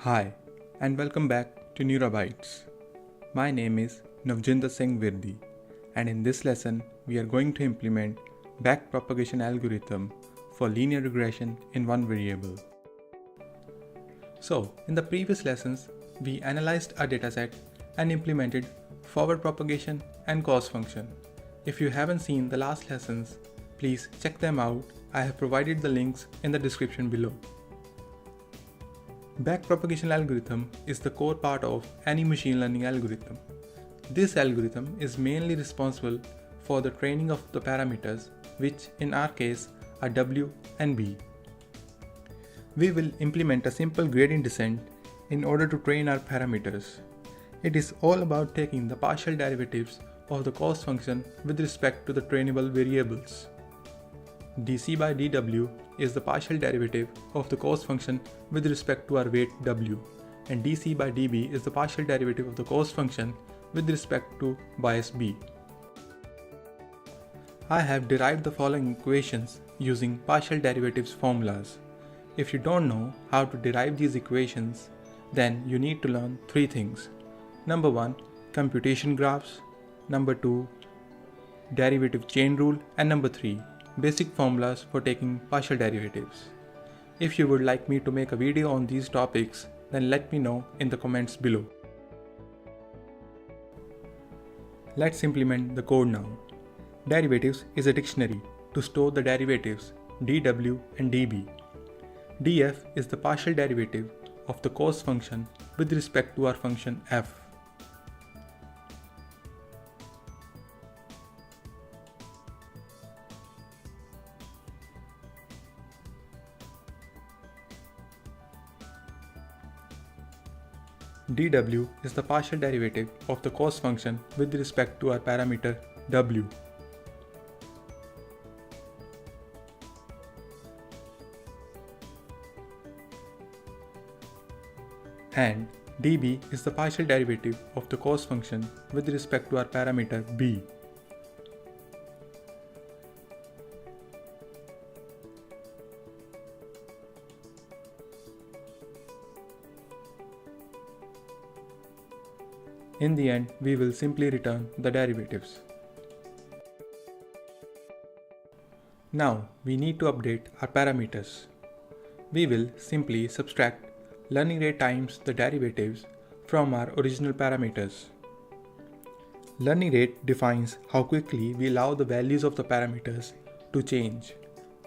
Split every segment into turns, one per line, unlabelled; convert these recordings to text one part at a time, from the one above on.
Hi, and welcome back to Neurabytes. My name is Navjinder Virdee, and in this lesson, we are going to implement backpropagation algorithm for linear regression in one variable. So, in the previous lessons, we analyzed a dataset and implemented forward propagation and cost function. If you haven't seen the last lessons, please check them out. I have provided the links in the description below. Backpropagation algorithm is the core part of any machine learning algorithm. This algorithm is mainly responsible for the training of the parameters, which in our case are W and B. We will implement a simple gradient descent in order to train our parameters. It is all about taking the partial derivatives of the cost function with respect to the trainable variables. dc by dw is the partial derivative of the cost function with respect to our weight w, and dc by db is the partial derivative of the cost function with respect to bias b. I have derived the following equations using partial derivatives formulas. If you don't know how to derive these equations, then you need to learn three things. Number 1, computation graphs. Number 2, derivative chain rule. And number 3, basic formulas for taking partial derivatives. If you would like me to make a video on these topics, then let me know in the comments below. Let's implement the code now. Derivatives is a dictionary to store the derivatives dw and db. df is the partial derivative of the cost function with respect to our function f. dw is the partial derivative of the cost function with respect to our parameter w. And db is the partial derivative of the cost function with respect to our parameter b. In the end, we will simply return the derivatives. Now, we need to update our parameters. We will simply subtract learning rate times the derivatives from our original parameters. Learning rate defines how quickly we allow the values of the parameters to change.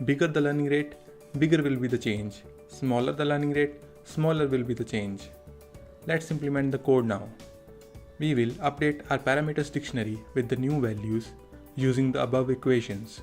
Bigger the learning rate, bigger will be the change. Smaller the learning rate, smaller will be the change. Let's implement the code now. We will update our parameters dictionary with the new values using the above equations.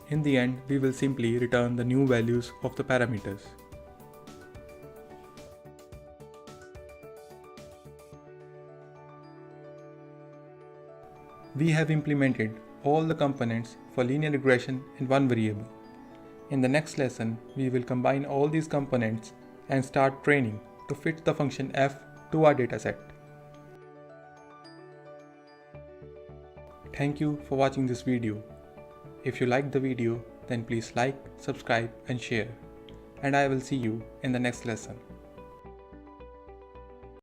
In the end, we will simply return the new values of the parameters. We have implemented all the components for linear regression in one variable. In the next lesson, we will combine all these components and start training to fit the function f to our dataset. Thank you for watching this video. If you liked the video, then please like, subscribe and share. And I will see you in the next lesson.